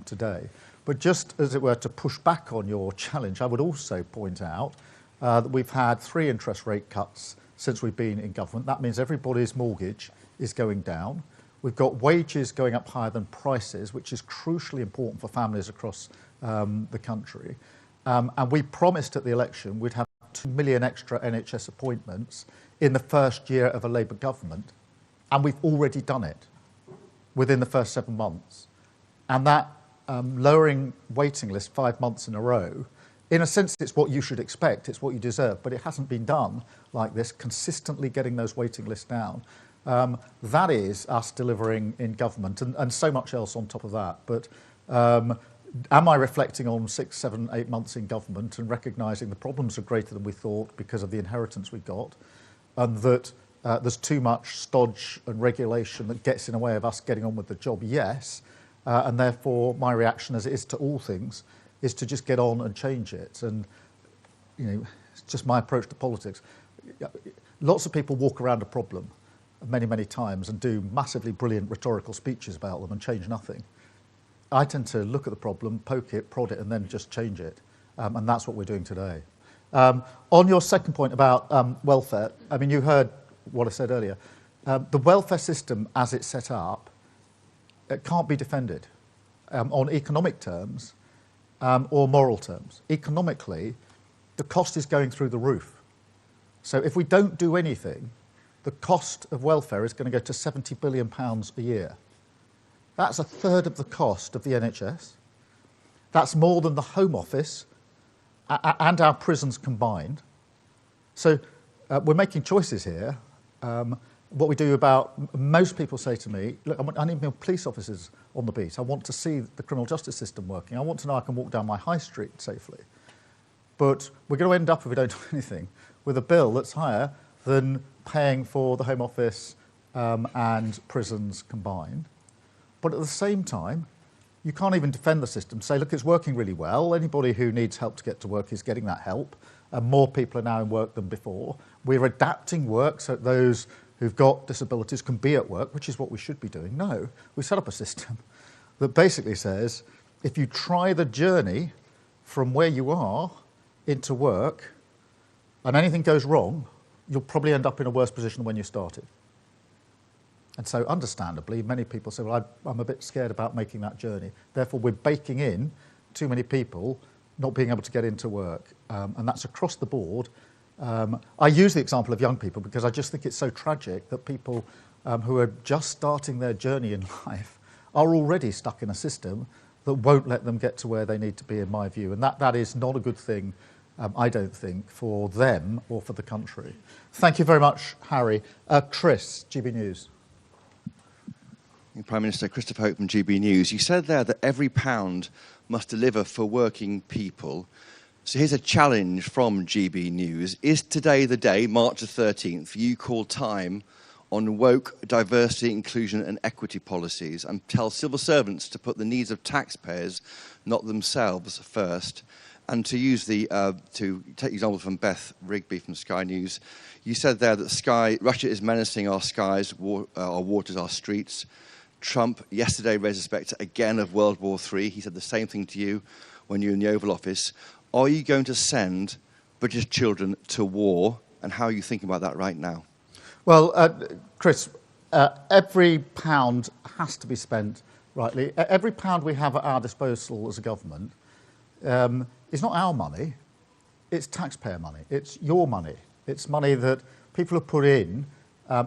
today. But just as it were to push back on your challenge, I would also point out that we've had 3 interest rate cuts since we've been in government. That means everybody's mortgage is going down. We've got wages going up higher than prices, which is crucially important for families across the country. And we promised at the election we'd have 2 million extra NHS appointments in the first year of a Labour government. And we've already done it within the first 7 months. And that lowering waiting list 5 months in a row, in a sense, it's what you should expect, it's what you deserve, but it hasn't been done like this, consistently getting those waiting lists down. That is us delivering in government, and so much else on top of that. But am I reflecting on 6, 7, 8 months in government and recognising the problems are greater than we thought because of the inheritance we got, and that there's too much stodge and regulation that gets in the way of us getting on with the job? Yes. And therefore, my reaction, as it is to all things, is to just get on and change it. And, you know, it's just my approach to politics. Lots of people walk around a problem many, many times and do massively brilliant rhetorical speeches about them and change nothing. I tend to look at the problem, poke it, prod it, and then just change it. And that's what we're doing today. On your second point about welfare, I mean, you heard what I said earlier. The welfare system, as it's set up, it can't be defended. on economic terms or moral terms. Economically, the cost is going through the roof. So if we don't do anything, the cost of welfare is going to go to £70 billion a year. That's a third of the cost of the NHS. That's more than the Home Office and our prisons combined. So we're making choices here. What we do about, most people say to me, look, I need more police officers on the beat. I want to see the criminal justice system working. I want to know I can walk down my high street safely. But we're going to end up, if we don't do anything, with a bill that's higher than paying for the Home Office and prisons combined. But at the same time, you can't even defend the system. Say, look, it's working really well. Anybody who needs help to get to work is getting that help. And more people are now in work than before. We're adapting work so that those who've got disabilities can be at work, which is what we should be doing. No, we set up a system that basically says, if you try the journey from where you are into work and anything goes wrong, you'll probably end up in a worse position than when you started. And so understandably, many people say, well, I'm a bit scared about making that journey. Therefore, we're baking in too many people not being able to get into work. And that's across the board. I use the example of young people because I just think it's so tragic that people who are just starting their journey in life are already stuck in a system that won't let them get to where they need to be, in my view. And that is not a good thing, I don't think, for them or for the country. Thank you very much, Harry. Chris, GB News. Prime Minister, Christopher Hope from GB News. You said there that every pound must deliver for working people. So here's a challenge from GB News. Is today the day, March the 13th, you call time on woke diversity, inclusion and equity policies and tell civil servants to put the needs of taxpayers, not themselves, first? And to use to take the example from Beth Rigby from Sky News, you said there that Russia is menacing our skies, our waters, our streets. Trump yesterday raised the spectre again of World War III. He said the same thing to you when you were in the Oval Office. Are you going to send British children to war, and how are you thinking about that right now? Well, Chris, every pound has to be spent rightly. Every pound we have at our disposal as a government is not our money, it's taxpayer money, it's your money. It's money that people have put in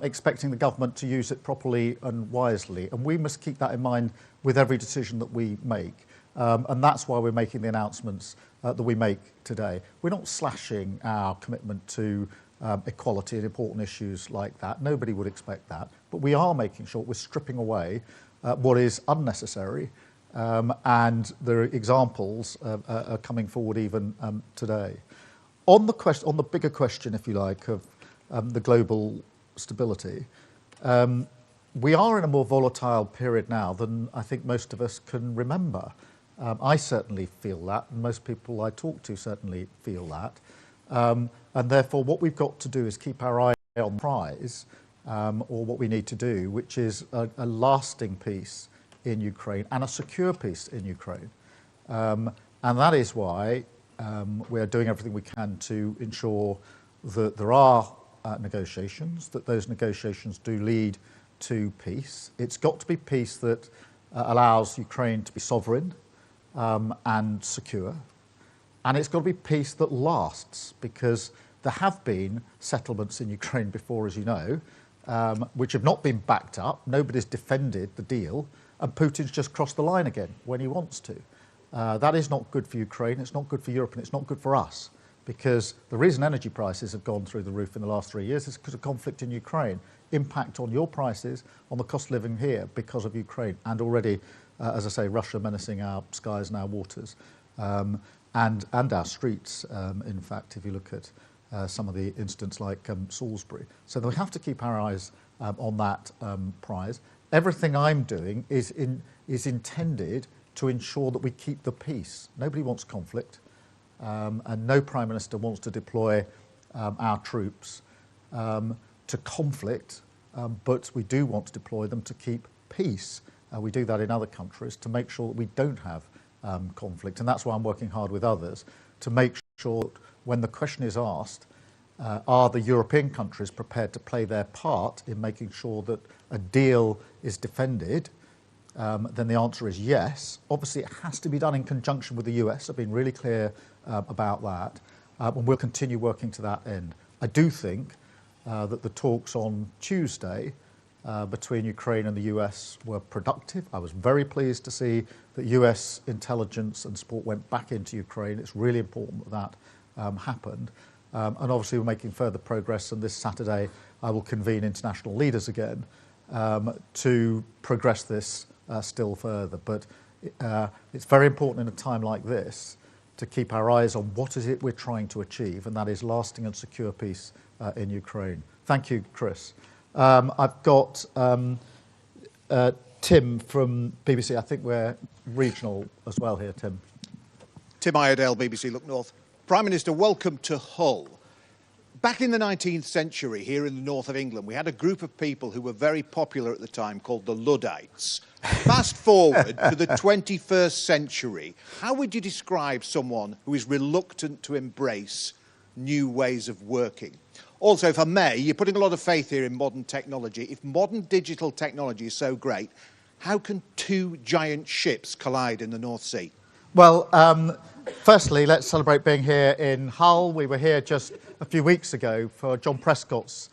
expecting the government to use it properly and wisely. And we must keep that in mind with every decision that we make. And that's why we're making the announcements that we make today. We're not slashing our commitment to equality and important issues like that. Nobody would expect that. But we are making sure we're stripping away what is unnecessary. And the examples are coming forward even today. On the bigger question, if you like, of the global stability, we are in a more volatile period now than I think most of us can remember. I certainly feel that, and most people I talk to certainly feel that. And therefore, what we've got to do is keep our eye on the prize, or what we need to do, which is a lasting peace in Ukraine and a secure peace in Ukraine. And that is why we are doing everything we can to ensure that there are negotiations, that those negotiations do lead to peace. It's got to be peace that allows Ukraine to be sovereign and secure. And it's got to be peace that lasts, because there have been settlements in Ukraine before, as you know, which have not been backed up. Nobody's defended the deal, and Putin's just crossed the line again when he wants to. That is not good for Ukraine, it's not good for Europe, and it's not good for us. Because the reason energy prices have gone through the roof in the last 3 years is because of conflict in Ukraine. Impact on your prices, on the cost of living here because of Ukraine. And already, as I say, Russia menacing our skies and our waters. And our streets, in fact, if you look at some of the incidents like Salisbury. So we have to keep our eyes on that prize. Everything I'm doing is intended to ensure that we keep the peace. Nobody wants conflict. And no Prime Minister wants to deploy our troops to conflict, but we do want to deploy them to keep peace. We do that in other countries to make sure that we don't have conflict, and that's why I'm working hard with others to make sure that when the question is asked, are the European countries prepared to play their part in making sure that a deal is defended then the answer is yes. Obviously, it has to be done in conjunction with the US. I've been really clear about that, and we'll continue working to that end. I do think that the talks on Tuesday between Ukraine and the US were productive. I was very pleased to see that US intelligence and support went back into Ukraine. It's really important that that happened. And obviously we're making further progress, and this Saturday I will convene international leaders again to progress this still further. But it's very important in a time like this to keep our eyes on what is it we're trying to achieve, and that is lasting and secure peace in Ukraine. Thank you, Chris. I've got Tim from BBC. I think we're regional as well here, Tim. Tim Iredale, BBC Look North. Prime Minister, welcome to Hull. Back in the 19th century, here in the north of England, we had a group of people who were very popular at the time called the Luddites. Fast forward to the 21st century, how would you describe someone who is reluctant to embrace new ways of working? Also, if I may, you're putting a lot of faith here in modern technology. If modern digital technology is so great, how can two giant ships collide in the North Sea? Well, firstly, let's celebrate being here in Hull. We were here just a few weeks ago for John Prescott's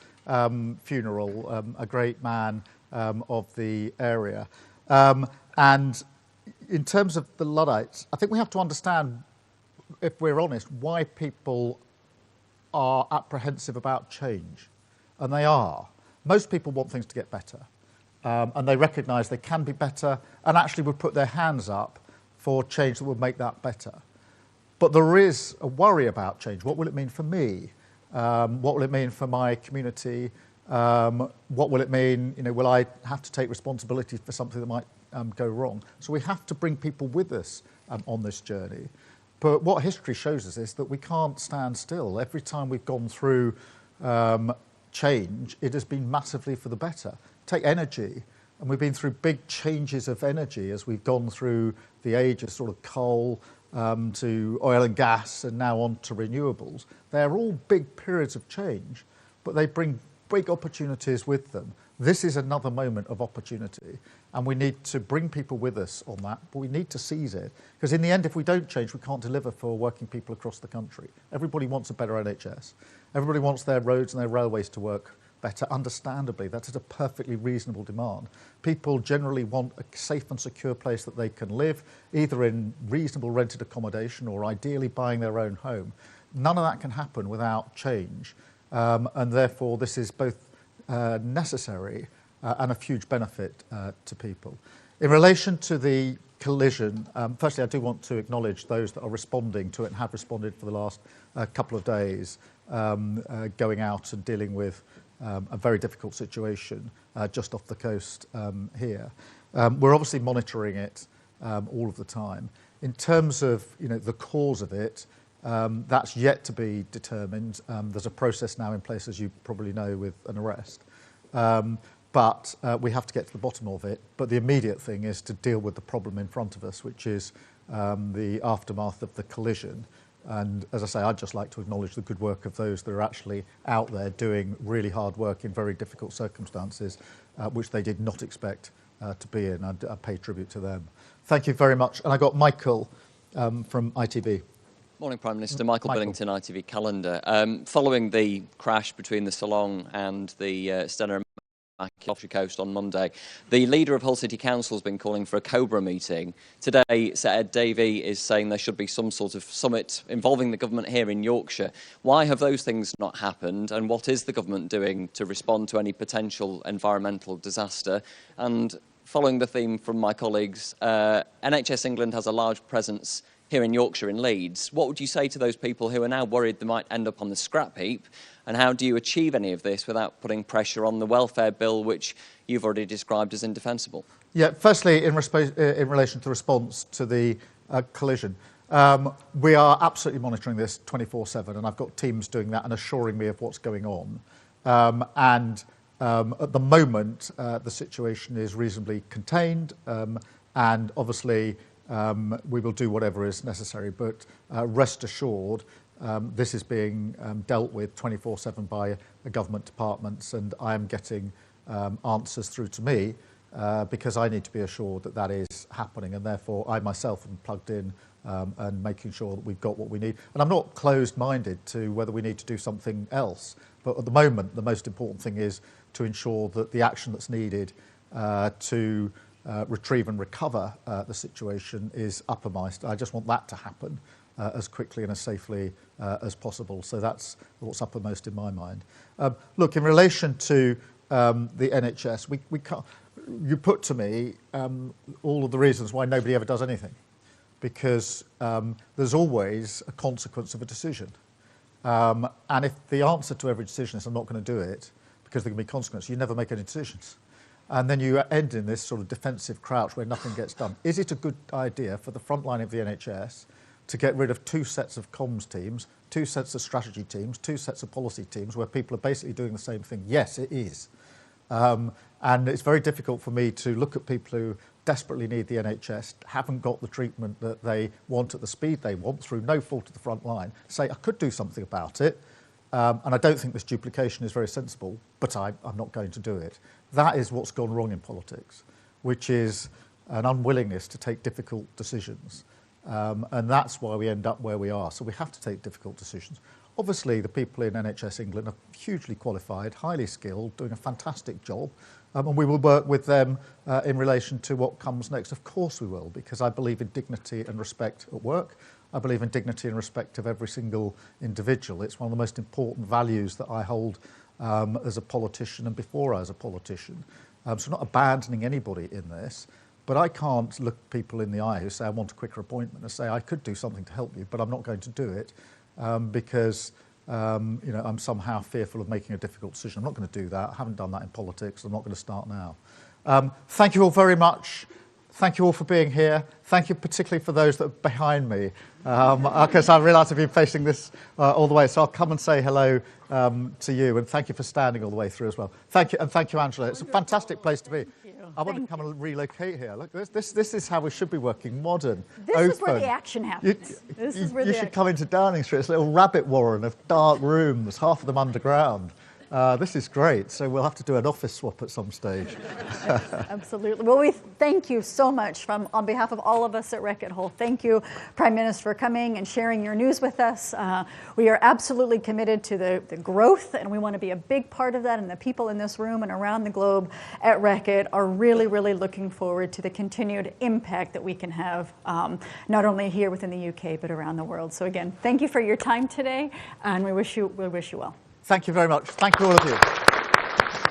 funeral, a great man of the area. And in terms of the Luddites, I think we have to understand, if we're honest, why people are apprehensive about change. And they are. Most people want things to get better. And they recognise they can be better, and actually would put their hands up for change that would make that better. But there is a worry about change. What will it mean for me? What will it mean for my community? What will it mean, will I have to take responsibility for something that might go wrong? So we have to bring people with us on this journey. But what history shows us is that we can't stand still. Every time we've gone through change, it has been massively for the better. Take energy, and we've been through big changes of energy as we've gone through the age of sort of coal to oil and gas, and now on to renewables. They're all big periods of change, but they bring big opportunities with them. This is another moment of opportunity, and we need to bring people with us on that, but we need to seize it, because in the end, if we don't change, we can't deliver for working people across the country. Everybody wants a better NHS. Everybody wants their roads and their railways to work better, understandably. That is a perfectly reasonable demand. People generally want a safe and secure place that they can live, either in reasonable rented accommodation or ideally buying their own home. None of that can happen without change, and therefore this is both necessary and a huge benefit to people. In relation to the collision, firstly I do want to acknowledge those that are responding to it and have responded for the last couple of days, going out and dealing with a very difficult situation just off the coast here. We're obviously monitoring it all of the time. In terms of the cause of it, that's yet to be determined. There's a process now in place, as you probably know, with an arrest. But we have to get to the bottom of it. But the immediate thing is to deal with the problem in front of us, which is the aftermath of the collision. And as I say, I'd just like to acknowledge the good work of those that are actually out there doing really hard work in very difficult circumstances, which they did not expect to be in. I pay tribute to them. Thank you very much. And I got Michael from ITV. Morning, Prime Minister. Michael Billington, ITV Calendar. Following the crash between the Salong and the Stena off the coast on Monday, the leader of Hull City Council has been calling for a Cobra meeting. Today, Sir Ed Davey is saying there should be some sort of summit involving the government here in Yorkshire. Why have those things not happened, and what is the government doing to respond to any potential environmental disaster? And following the theme from my colleagues, NHS England has a large presence here in Yorkshire, in Leeds. What would you say to those people who are now worried they might end up on the scrap heap? And how do you achieve any of this without putting pressure on the welfare bill, which you've already described as indefensible? Yeah, firstly, in relation to response to the collision, we are absolutely monitoring this 24/7, and I've got teams doing that and assuring me of what's going on. At the moment, the situation is reasonably contained, and obviously we will do whatever is necessary, but rest assured this is being dealt with 24/7 by government departments, and I am getting answers through to me because I need to be assured that that is happening, and therefore I myself am plugged in and making sure that we've got what we need. And I'm not closed-minded to whether we need to do something else, but at the moment the most important thing is to ensure that the action that's needed to retrieve and recover the situation is uppermost. I just want that to happen as quickly and as safely as possible. So that's what's uppermost in my mind. Look, in relation to the NHS, we can't, you put to me all of the reasons why nobody ever does anything, because there's always a consequence of a decision. And if the answer to every decision is I'm not going to do it because there can be consequences, you never make any decisions. And then you end in this sort of defensive crouch where nothing gets done. Is it a good idea for the front line of the NHS to get rid of 2 sets of comms teams, 2 sets of strategy teams, 2 sets of policy teams where people are basically doing the same thing? Yes, it is. And it's very difficult for me to look at people who desperately need the NHS, haven't got the treatment that they want at the speed they want through no fault of the front line, say I could do something about it, and I don't think this duplication is very sensible, but I'm not going to do it. That is what's gone wrong in politics, which is an unwillingness to take difficult decisions. And that's why we end up where we are. So we have to take difficult decisions. Obviously, the people in NHS England are hugely qualified, highly skilled, doing a fantastic job. And we will work with them in relation to what comes next. Of course we will, because I believe in dignity and respect at work. I believe in dignity and respect of every single individual. It's one of the most important values that I hold as a politician and before I was a politician. So I'm not abandoning anybody in this, but I can't look people in the eye who say I want a quicker appointment and say I could do something to help you, but I'm not going to do it because you know, I'm somehow fearful of making a difficult decision. I'm not going to do that. I haven't done that in politics. I'm not going to start now. Thank you all very much. Thank you all for being here. Thank you particularly for those that are behind me, because I realise I've been facing this all the way, so I'll come and say hello to you, and thank you for standing all the way through as well. Thank you, and thank you, Angela. It's a fantastic place to be. I want to come and relocate here. Look, this is how we should be working, modern, this open. This is where the action happens. You should come into Downing Street. It's a little rabbit warren of dark rooms, half of them underground. This is great, so we'll have to do an office swap at some stage. Absolutely. Well, we thank you so much on behalf of all of us at Reckitt Hall. Thank you, Prime Minister, for coming and sharing your news with us. We are absolutely committed to the growth, and we want to be a big part of that, and the people in this room and around the globe at Reckitt are really, really looking forward to the continued impact that we can have, not only here within the UK, but around the world. So again, thank you for your time today, and we wish you well. Thank you very much. Thank you all of you.